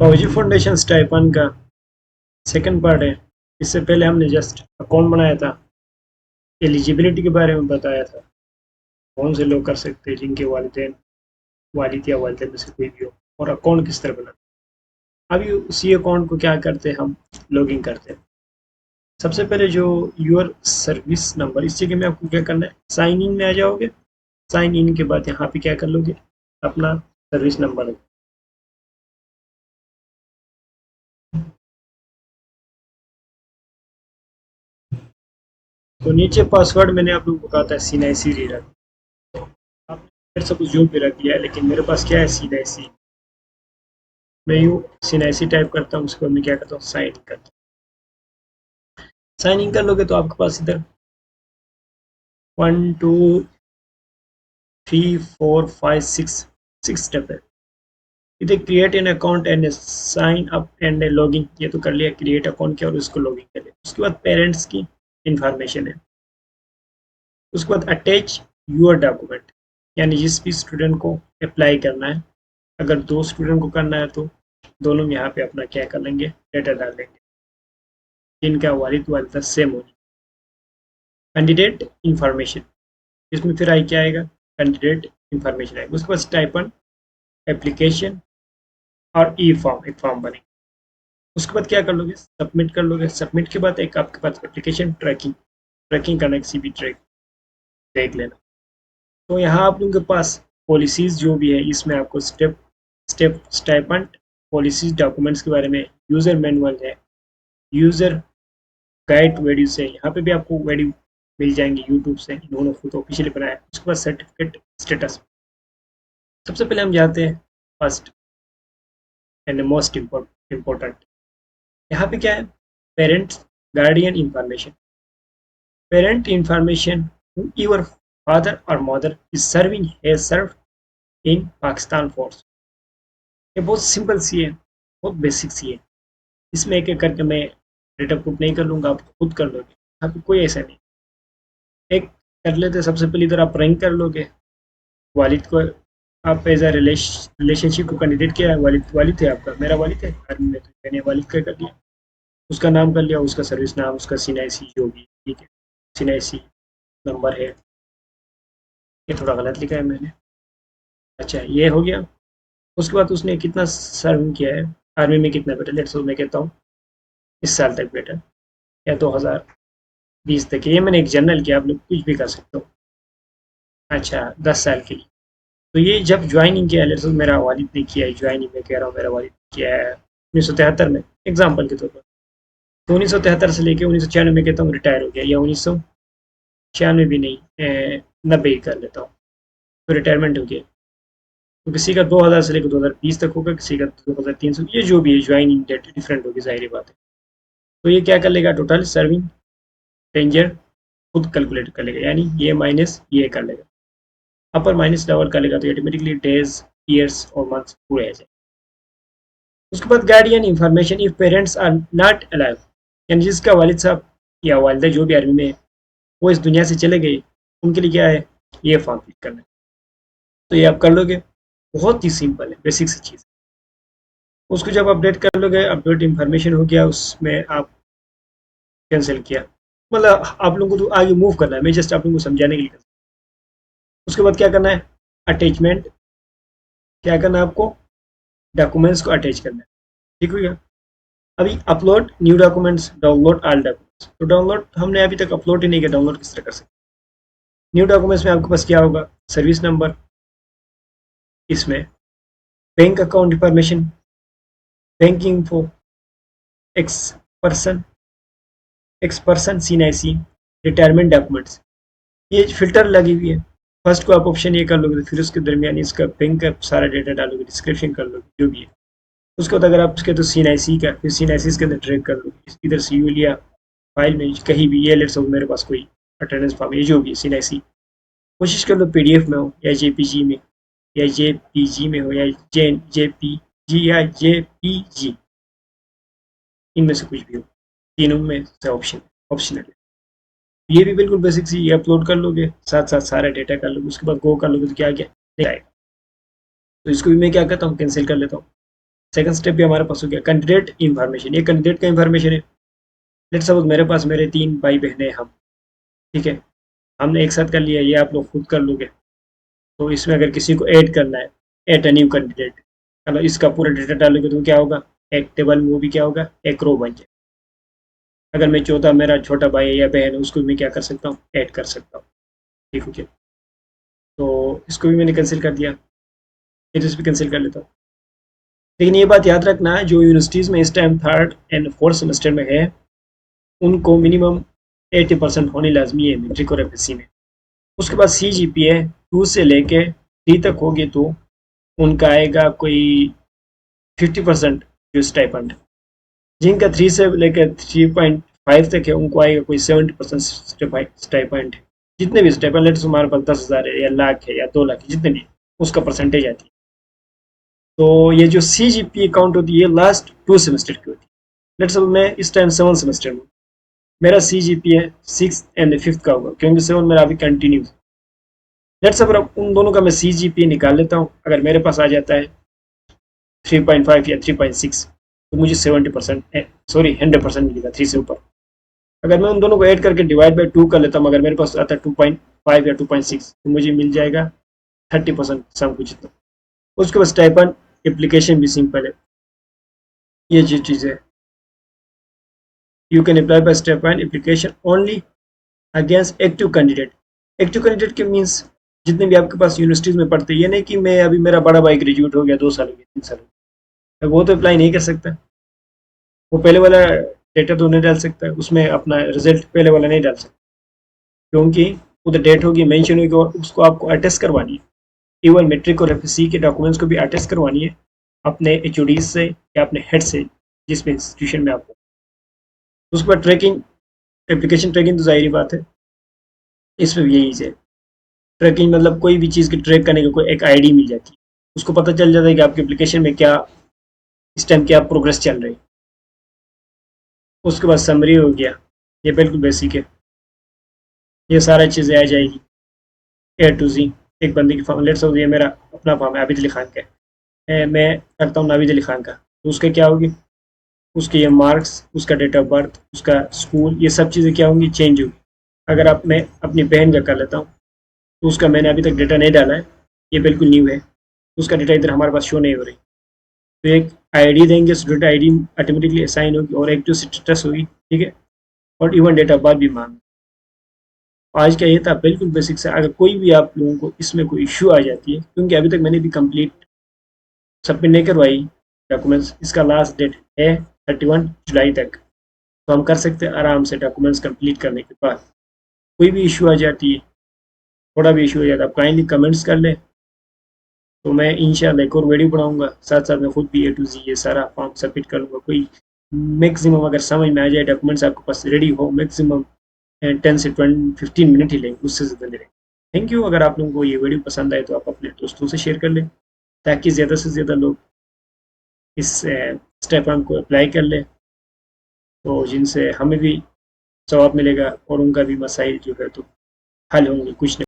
फौजी foundation stipend का second part है। इससे पहले हमने जस्ट अकाउंट बनाया था, एलिजिबिलिटी के बारे में बताया था, कौन से लोग कर सकते हैं जिनके वालिदैन वालिद या वालिदैन में से कोई भी हो, और अकाउंट किस तरह बनाना। अभी उसी अकाउंट को क्या करते हैं, हम लॉगिन करते हैं। सबसे पहले जो यूर सर्विस नंबर, इस जगह में आपको क्या करना है, साइन इन में आ जाओगे। साइन इन के बाद यहाँ पे क्या कर लोगे, अपना सर्विस नंबर। तो नीचे पासवर्ड मैंने आप लोगों को कहा था सीनाइसी रीडर, तो आपने फिर सब कुछ जो भी रख दिया है, लेकिन मेरे पास क्या है, सीनाइसी। मैं यूँ सीनाइसी टाइप करता हूँ, उसके बाद मैं क्या करता हूँ, साइन इन करता हूँ। साइन इन कर लोगे तो आपके पास इधर 1 2 3 4 5 6 स्टेप है। इधर create an account and sign up and login, ये तो कर लिया, क्रिएट अकाउंट किया और उसको लॉगिन कर लिया। उसके बाद पेरेंट्स की इंफॉर्मेशन है। उसके बाद अटैच यूर डॉक्यूमेंट, यानी जिस भी स्टूडेंट को अप्लाई करना है, अगर 2 स्टूडेंट को करना है तो दोनों में यहाँ पे अपना क्या कर लेंगे, डेटा डाल देंगे जिनका वालिद वालिदा सेम हो। कैंडिडेट इंफॉर्मेशन, इसमें फिर आई क्या आएगा, कैंडिडेट इंफॉर्मेशन आएगा। उसके बाद स्टाइपेंड, एप्लीकेशन और ई फॉर्म, एक फॉर्म बनेगा। उसके बाद क्या कर लोगे, सबमिट कर लोगे। सबमिट के बाद एक आपके पास एप्लीकेशन ट्रैकिंग, ट्रैकिंग करना, किसी भी ट्रैक देख लेना। तो यहाँ आप लोगों के पास पॉलिसीज़ जो भी है, इसमें आपको step step stipend, policies, documents के बारे में, यूज़र मैनुअल है, यूज़र गाइड वीडियोस है, यहाँ पे भी आपको वीडियो मिल जाएंगे यूट्यूब से, इन्होंने खुद ऑफिशियली बनाया। उसके बाद सर्टिफिकेट स्टेटस। सबसे पहले हम जाते हैं फर्स्ट एंड मोस्ट इम्पोर्टेंट, यहाँ पे क्या है, parents guardian information. Parent information, your father और मदर इज सर्विंग है, सर्व इन पाकिस्तान फोर्स। ये बहुत सिंपल सी है, बहुत बेसिक सी है। इसमें एक एक करके मैं डेटा पुट नहीं कर लूँगा, आप खुद कर लोगे, यहाँ पे कोई ऐसा नहीं। एक कर लेते, सबसे पहले इधर आप रैंक कर लोगे, वालिद को आप एज अ रिलेशनशिप को कैंडिडेट किया है, वालिद वालिद है आपका, मेरा वालिद है आर्मी में, तो मैंने वालिद का कर लिया। उसका नाम कर लिया, उसका सर्विस नाम, उसका सीनाइसी जो भी, ठीक है, सीनाइसी नंबर है। ये थोड़ा गलत लिखा है मैंने, अच्छा ये हो गया। उसके बाद उसने कितना सर्व किया है, आर्मी में कितना बेटा, लेट्स मैं कहता हूँ इस साल तक बेटा, या 2020 तक। ये मैंने एक जनरल किया, आप लोग कुछ भी कर सकते हो। अच्छा 10 साल के लिए। तो ये जब ज्वाइनिंग किया, लेट्स मेरा वालिद ने किया है ज्वाइनिंग, में कह रहा हूँ मेरा वालिद किया है 1973 में, एग्जाम्पल के तौर पर। तो 1973 से लेकर 1996 में कहता हूँ रिटायर हो गया, या 1996 भी नहीं, 90 ही कर लेता हूँ, तो रिटायरमेंट हो गया। तो किसी का 2000 से लेकर 2020 तक होगा, किसी का 2003 से, ये जो भी है ज्वाइनिंग डेट डिफरेंट होगी, जाहिर बात है। तो ये क्या कर लेगा, टोटल सर्विंग रेंजर खुद कैलकुलेट कर लेगा, यानी ये माइनस ये कर लेगा, अपर माइनस डबल कर लेगा, तो ऑटोमेटिकली डेज, ईयर्स और मंथ्स पूरे आ जाए। उसके बाद guardian information, if parents are not alive, यानी जिसका वालिद साहब या वालिदा जो भी आर्मी में है, वो इस दुनिया से चले गए, उनके लिए क्या है, ये फॉर्म फिल करना है। तो ये आप कर लोगे, बहुत ही सिंपल है, बेसिक सी चीज़। उसको जब अपडेट कर लोगे, अपडेट इंफॉर्मेशन हो गया, उसमें आप कैंसिल किया, मतलब आप लोगों को तो आगे मूव करना है, मैं जस्ट आप लोगों को समझाने के लिए। उसके बाद क्या करना है, अटैचमेंट, क्या करना है आपको, डॉक्यूमेंट्स को अटैच करना है, ठीक हो गया। अभी upload new documents, download all documents. तो डाउनलोड हमने अभी तक अपलोड ही नहीं किया, डाउनलोड किस तरह कर सकते। न्यू डॉक्यूमेंट्स में आपके पास क्या होगा, सर्विस नंबर, इसमें bank account information, bank info, X person, सीनाइसी, रिटायरमेंट डॉक्यूमेंट्स, ये फिल्टर लगी हुई है। फर्स्ट को आप ऑप्शन ये कर लोगे, फिर उसके दरमियान इसका बैंक का सारा डेटा डालोगे, डिस्क्रिप्शन कर लोगे जो भी है। उसके बाद अगर आप उसके तो सीनाइसी का, फिर सीनाइसी के अंदर ट्रैक कर लोगे, इधर से यू लिया फाइल में कहीं भी, ये लेट्स हो मेरे पास कोई अटेंडेंस फॉर्म, ये जो भी है सीनाइसी, कोशिश कर लो पीडीएफ में हो, या जेपीजी में, या जेपीजी में हो, या जेपीजी या जेपीजी, इनमें से कुछ भी हो, तीनों में से ऑप्शनल है। ये भी बिल्कुल बेसिक सी, ये अपलोड कर लोगे, साथ साथ सारा डेटा कर लोगे, उसके बाद गो कर लोगे तो क्या क्या नहीं आएगा। तो इसको भी मैं क्या करता हूँ, कैंसिल कर लेता हूँ। सेकंड स्टेप भी हमारे पास हो गया कैंडिडेट इंफॉर्मेशन। ये कैंडिडेट का इंफॉर्मेशन है। लेट्स सपोज मेरे पास मेरे 3 भाई बहन है, हम ठीक है, हमने एक साथ कर लिया, ये आप लोग खुद कर लोगे। तो इसमें अगर किसी को ऐड करना है, ऐड अ न्यू कैंडिडेट, चलो इसका पूरा डेटा डालोगे तो क्या होगा, एक टेबल में वो भी क्या होगा, एक रो बन जाए। अगर मैं चौथा मेरा छोटा भाई है या बहन है, उसको भी मैं क्या कर सकता हूँ, ऐड कर सकता हूँ। ठीक हो गया। तो इसको भी मैंने कैंसिल कर दिया, फिर इस भी कैंसिल कर लेता हूँ। लेकिन ये बात याद रखना, जो यूनिवर्सिटीज़ में इस time third and fourth semester में है, उनको मिनिमम 80% होनी लाजमी है मेट्रिक और एफएससी में। उसके बाद CGPA 2 से लेके 3 तक होगी तो उनका आएगा कोई 50% जो स्टाइपेंड। जिनका 3 से लेकर 3.5 तक है उनको आएगा कोई 70% स्टाइपेंड। जितने भी स्टाइपेंड, लेट्स हमारे पास 10,000 है या लाख है या 2 लाख है, जितने भी, उसका परसेंटेज आती है। तो ये जो CGPA काउंट होती है लास्ट 2 सेमेस्टर की होती है। लेट्स सपोज मैं इस टाइम 7 सेमेस्टर में, मेरा CGPA 6 एंड 5 का होगा, क्योंकि 7 मेरा अभी कंटिन्यू। लेट्स सपोज उन दोनों का मैं CGPA निकाल लेता हूँ, अगर मेरे पास आ जाता है 3.5 या 3.6, तो मुझे 70%, सॉरी 100% मिलेगा 3 से ऊपर। अगर मैं उन दोनों को ऐड करके डिवाइड बाई 2 कर लेता हूँ, अगर मेरे पास आता है 2.5 या 2.6, तो मुझे मिल जाएगा 30% सम कुछ इतना। उसके बाद स्टाइपेंड एप्लीकेशन भी सिंपल है, ये चीज़ है। You can apply bye stipend application only against active candidate. Active candidate के मीन्स जितने भी आपके पास यूनिवर्सिटीज़ में पढ़ते हैं, ये नहीं कि मैं अभी मेरा बड़ा भाई ग्रेजुएट हो गया 2 साल हो गया 3 साल हो गया, वो तो अप्लाई नहीं कर सकता। वो पहले वाला डेटा तो नहीं डाल सकता, उसमें अपना रिजल्ट पहले वाला नहीं डाल सकता, क्योंकि उधर डेट होगी, मेंशन होगी, और उसको आपको अटेस्ट करवानी है। इवन मैट्रिक और एफएससी के डॉक्यूमेंट्स को भी अटेस्ट करवानी है अपने HOD से या अपने हेड से, जिस भी इंस्टीट्यूशन में आपको। उसके बाद ट्रैकिंग, एप्लीकेशन ट्रैकिंग तो जाहिर बात है, इसमें भी यही है। ट्रैकिंग मतलब कोई भी चीज़ की ट्रैक करने की कोई एक ID मिल जाती है, उसको पता चल जाता है कि आपके एप्लीकेशन में क्या इस टाइम क्या प्रोग्रेस चल रही है। उसके बाद समरी हो गया, ये बिल्कुल बेसिक है, ये सारा चीज़ें आ जाएगी A to Z। एक बंदे की फॉर्म, लेट्स सपोज ये मेरा अपना फॉर्म है आबिद अली खान का है, मैं करता हूँ नाविद अली खान का, तो उसके क्या होगी, उसके ये मार्क्स, उसका डेट ऑफ बर्थ, उसका स्कूल, ये सब चीज़ें क्या होंगी, चेंज होगी। अगर आप मैं अपनी बहन का कर लेता हूँ, तो उसका मैंने अभी तक डेटा नहीं डाला है, ये बिल्कुल न्यू है, तो उसका डेटा इधर हमारे पास शो नहीं हो रही। तो एक ID देंगे, स्टूडेंट ID ऑटोमेटिकली असाइन होगी और एक्टिव स्टेटस होगी, ठीक है, और इवन डेट ऑफ बर्थ भी मांग। आज का ये था बिल्कुल बेसिक से। अगर कोई भी आप लोगों को इसमें कोई इश्यू आ जाती है, क्योंकि अभी तक मैंने भी कंप्लीट सबमिट नहीं करवाई डॉक्यूमेंट्स, इसका लास्ट डेट है 31 जुलाई तक, तो हम कर सकते हैं आराम से डॉक्यूमेंट्स कंप्लीट करने के बाद। कोई भी इशू आ जाती है, थोड़ा भी इशू हो जाता है, आप काइंडली कमेंट्स कर लें, तो मैं इंशाल्लाह एक और वीडियो बनाऊंगा, साथ साथ मैं खुद भी A to Z ये सारा फॉर्म सबमिट करूँगा। कोई मैक्सिमम अगर समझ में आ जाए, डॉक्यूमेंट्स आपके पास रेडी हो, मैक्सिमम 10 से 15 मिनट ही लेंगे, उससे ज़्यादा नहीं लेंगे। Thank you. अगर आप लोगों को ये वीडियो पसंद आए तो आप अपने दोस्तों से शेयर कर लें, ताकि ज़्यादा से ज़्यादा लोग इस स्टेप को अप्लाई कर लें, तो जिनसे हमें भी सवाब मिलेगा और उनका भी मसाइल जो है तो हल होंगे कुछ न